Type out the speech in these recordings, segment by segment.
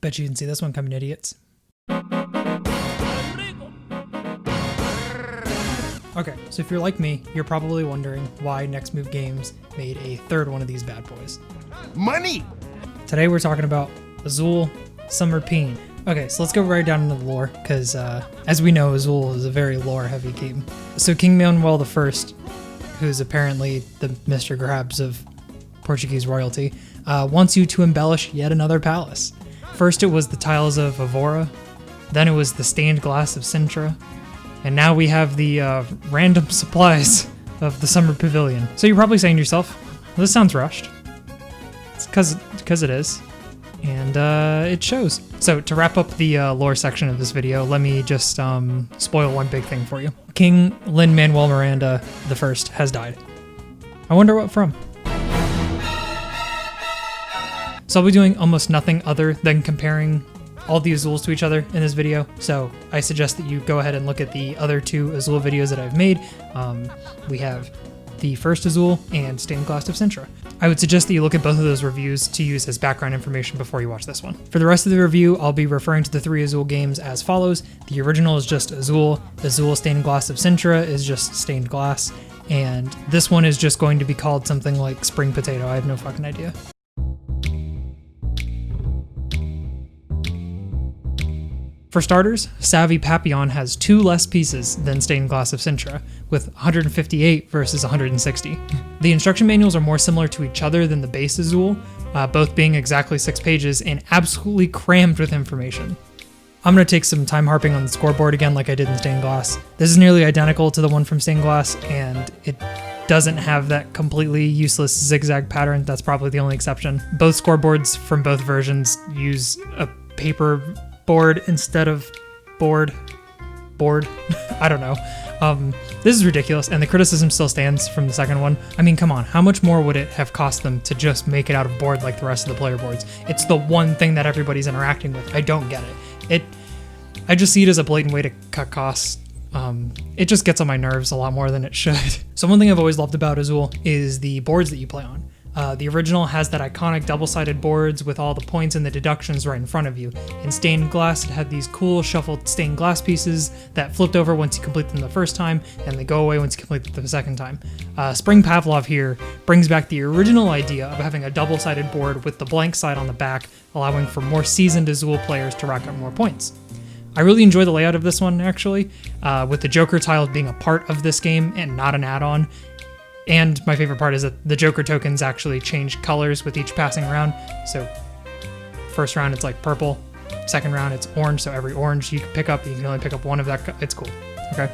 Bet you didn't see this one coming, idiots. Okay, so if you're like me, you're probably wondering why Next Move Games made a third one of these bad boys. Money! Today we're talking about Azul Summer Peen. Okay, so let's go right down into the lore, because as we know, Azul is a very lore-heavy game. So King Manuel I, who's apparently the Mr. Krabs of Portuguese royalty, wants you to embellish yet another palace. First it was the tiles of Evora, then it was the stained glass of Sintra, and now we have the random supplies of the Summer Pavilion. So you're probably saying to yourself, well, this sounds rushed. It's because it is, and it shows. So to wrap up the lore section of this video, let me just spoil one big thing for you. King Lin-Manuel Miranda I has died. I wonder what from. So I'll be doing almost nothing other than comparing all the Azuls to each other in this video, so I suggest that you go ahead and look at the other two Azul videos that I've made. We have the first Azul and Stained Glass of Sintra. I would suggest that you look at both of those reviews to use as background information before you watch this one. For the rest of the review, I'll be referring to the three Azul games as follows. The original is just Azul, Azul Stained Glass of Sintra is just Stained Glass, and this one is just going to be called something like Spring Potato. I have no fucking idea. For starters, Savvy Papillon has 2 less pieces than Stained Glass of Sintra, with 158 versus 160. The instruction manuals are more similar to each other than the base Azul, both being exactly 6 pages and absolutely crammed with information. I'm going to take some time harping on the scoreboard again like I did in Stained Glass. This is nearly identical to the one from Stained Glass, and it doesn't have that completely useless zigzag pattern. That's probably the only exception. Both scoreboards from both versions use a paper board instead of board. I don't know. This is ridiculous, and the criticism still stands from the second one. I mean, come on, how much more would it have cost them to just make it out of board like the rest of the player boards? It's the one thing that everybody's interacting with. I don't get it. I just see it as a blatant way to cut costs. It just gets on my nerves a lot more than it should. So one thing I've always loved about Azul is the boards that you play on. The original has that iconic double-sided boards with all the points and the deductions right in front of you. In Stained Glass, it had these cool shuffled stained glass pieces that flipped over once you complete them the first time, and they go away once you complete them the second time. Spring Pavlov here brings back the original idea of having a double-sided board with the blank side on the back, allowing for more seasoned Azul players to rack up more points. I really enjoy the layout of this one, actually, with the Joker tiles being a part of this game and not an add-on. And my favorite part is that the Joker tokens actually change colors with each passing round. So first round it's like purple, second round it's orange, so every orange you can pick up, you can only pick up one of that. It's cool. Okay.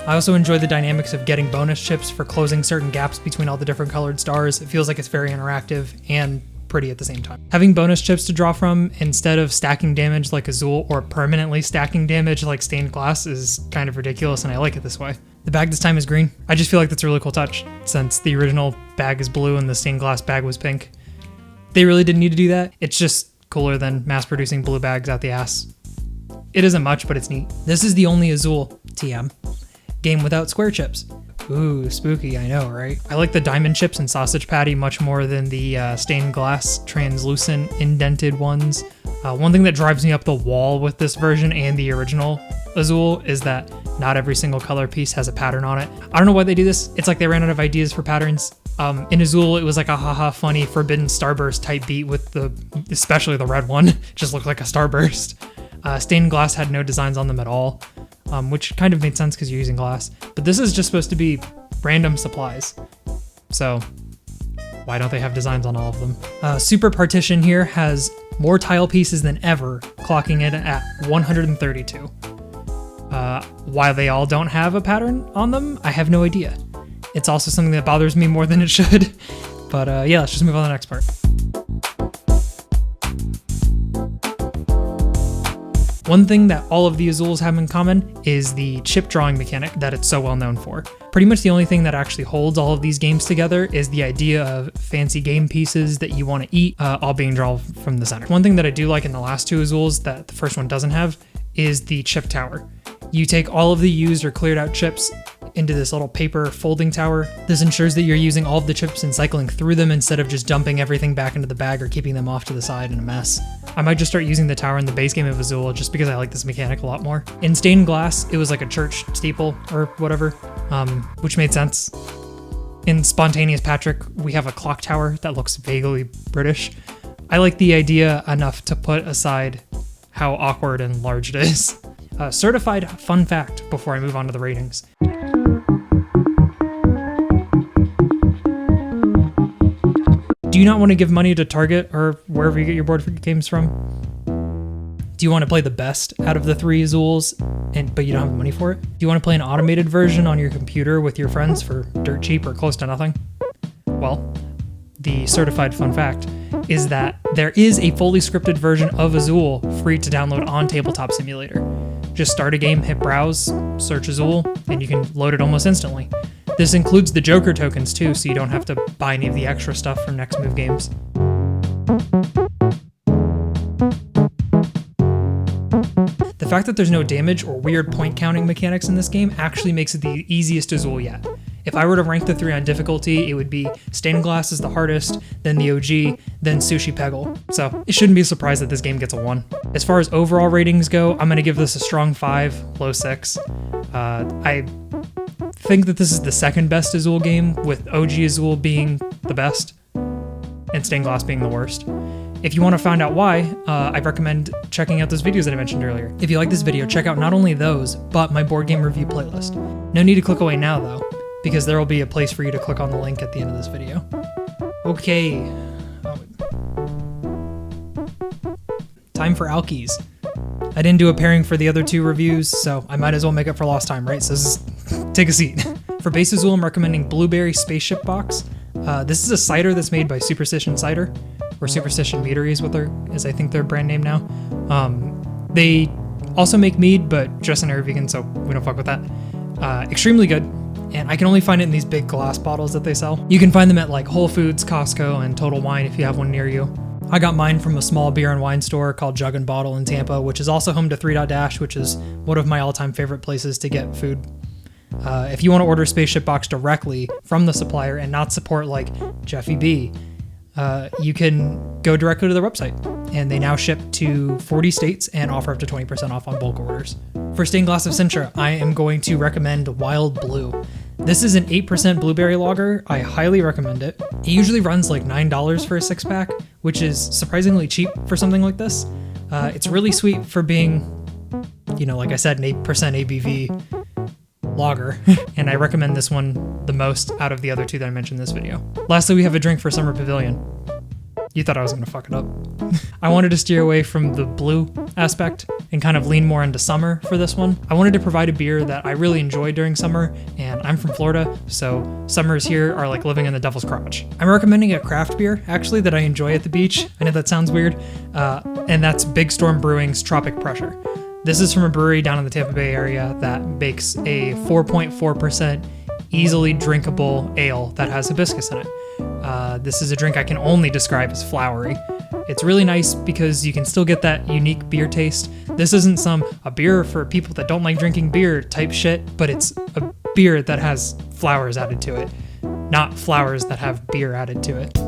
I also enjoy the dynamics of getting bonus chips for closing certain gaps between all the different colored stars. It feels like it's very interactive and pretty at the same time. Having bonus chips to draw from instead of stacking damage like Azul or permanently stacking damage like Stained Glass is kind of ridiculous, and I like it this way. The bag this time is green. I just feel like that's a really cool touch, since the original bag is blue and the Stained Glass bag was pink. They really didn't need to do that. It's just cooler than mass-producing blue bags out the ass. It isn't much, but it's neat. This is the only Azul, TM, game without square chips. Ooh, spooky, I know, right? I like the diamond chips and sausage patty much more than the Stained Glass translucent indented ones. One thing that drives me up the wall with this version and the original Azul is that not every single color piece has a pattern on it. I don't know why they do this. It's like they ran out of ideas for patterns. In Azul, it was like a haha funny forbidden starburst type beat with especially the red one, just looked like a starburst. Stained Glass had no designs on them at all, which kind of made sense because you're using glass. But this is just supposed to be random supplies. So why don't they have designs on all of them? Super Partition here has more tile pieces than ever, clocking in at 132. Why they all don't have a pattern on them, I have no idea. It's also something that bothers me more than it should. But yeah, let's just move on to the next part. One thing that all of the Azuls have in common is the chip drawing mechanic that it's so well known for. Pretty much the only thing that actually holds all of these games together is the idea of fancy game pieces that you want to eat, all being drawn from the center. One thing that I do like in the last two Azuls that the first one doesn't have is the chip tower. You take all of the used or cleared out chips into this little paper folding tower. This ensures that you're using all of the chips and cycling through them instead of just dumping everything back into the bag or keeping them off to the side in a mess. I might just start using the tower in the base game of Azul just because I like this mechanic a lot more. In stained glass, it was like a church steeple or whatever, which made sense. In Spontaneous Patrick, we have a clock tower that looks vaguely British. I like the idea enough to put aside how awkward and large it is. Certified fun fact before I move on to the ratings. Do you not want to give money to Target or wherever you get your board games from? Do you want to play the best out of the 3 Azuls, but you don't have the money for it? Do you want to play an automated version on your computer with your friends for dirt cheap or close to nothing? Well, the certified fun fact is that there is a fully scripted version of Azul free to download on Tabletop Simulator. Just start a game, hit browse, search Azul, and you can load it almost instantly. This includes the Joker tokens too, so you don't have to buy any of the extra stuff from Next Move Games. The fact that there's no damage or weird point counting mechanics in this game actually makes it the easiest Azul yet. If I were to rank the 3 on difficulty, it would be Stained Glass is the hardest, then the OG, then Sushi Peggle. So it shouldn't be a surprise that this game gets a 1. As far as overall ratings go, I'm gonna give this a strong 5, low 6. I think that this is the second best Azul game, with OG Azul being the best and Stained Glass being the worst. If you want to find out why, I recommend checking out those videos that I mentioned earlier. If you like this video, check out not only those, but my board game review playlist. No need to click away now though, because there will be a place for you to click on the link at the end of this video. Okay. Time for Alkies. I didn't do a pairing for the other 2 reviews, so I might as well make up for lost time, right? So take a seat. For base Azul, I'm recommending Blueberry Spaceship Box. This is a cider that's made by Superstition Cider, or Superstition Meadery is I think their brand name now. They also make mead, but Jess and I are vegan, so we don't fuck with that. Extremely good, and I can only find it in these big glass bottles that they sell. You can find them at like Whole Foods, Costco, and Total Wine if you have one near you. I got mine from a small beer and wine store called Jug and Bottle in Tampa, which is also home to 3 Dash, which is one of my all-time favorite places to get food. If you want to order Spaceship Box directly from the supplier and not support like Jeffy B, you can go directly to their website, and they now ship to 40 states and offer up to 20% off on bulk orders. For Stained Glass of Sintra, I am going to recommend Wild Blue. This is an 8% blueberry lager. I highly recommend it. It usually runs like $9 for a 6-pack, which is surprisingly cheap for something like this. It's really sweet for being, like I said, an 8% ABV lager, and I recommend this one the most out of the other 2 that I mentioned in this video. Lastly, we have a drink for Summer Pavilion. You thought I was gonna fuck it up. I wanted to steer away from the blue aspect and kind of lean more into summer for this one. I wanted to provide a beer that I really enjoy during summer, and I'm from Florida, so summers here are like living in the devil's crotch. I'm recommending a craft beer, actually, that I enjoy at the beach. I know that sounds weird, and that's Big Storm Brewing's Tropic Pressure. This is from a brewery down in the Tampa Bay area that makes a 4.4% easily drinkable ale that has hibiscus in it. This is a drink I can only describe as flowery. It's really nice because you can still get that unique beer taste. This isn't a beer for people that don't like drinking beer type shit, but it's a beer that has flowers added to it, not flowers that have beer added to it.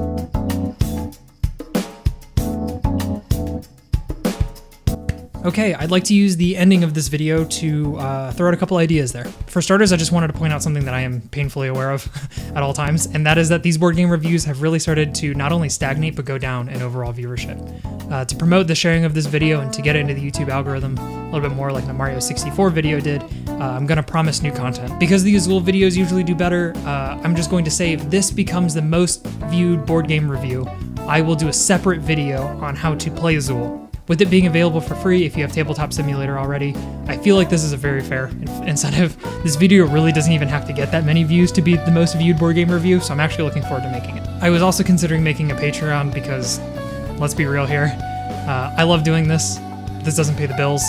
Okay, I'd like to use the ending of this video to throw out a couple ideas there. For starters, I just wanted to point out something that I am painfully aware of at all times, and that is that these board game reviews have really started to not only stagnate, but go down in overall viewership. To promote the sharing of this video and to get it into the YouTube algorithm a little bit more like the Mario 64 video did, I'm gonna promise new content. Because the Azul videos usually do better, I'm just going to say if this becomes the most viewed board game review, I will do a separate video on how to play Azul. With it being available for free if you have Tabletop Simulator already, I feel like this is a very fair incentive. This video really doesn't even have to get that many views to be the most viewed board game review, so I'm actually looking forward to making it. I was also considering making a Patreon because, let's be real here, I love doing this. This doesn't pay the bills.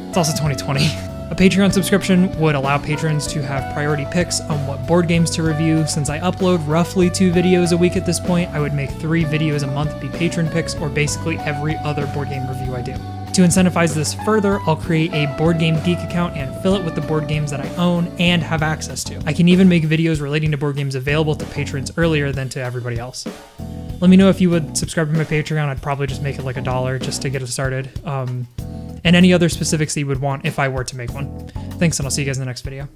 It's also 2020. A Patreon subscription would allow patrons to have priority picks on what board games to review. Since I upload roughly 2 videos a week at this point, I would make 3 videos a month be patron picks, or basically every other board game review I do. To incentivize this further, I'll create a Board Game Geek account and fill it with the board games that I own and have access to. I can even make videos relating to board games available to patrons earlier than to everybody else. Let me know if you would subscribe to my Patreon. I'd probably just make it like $1 just to get it started. And any other specifics that you would want if I were to make one. Thanks, and I'll see you guys in the next video.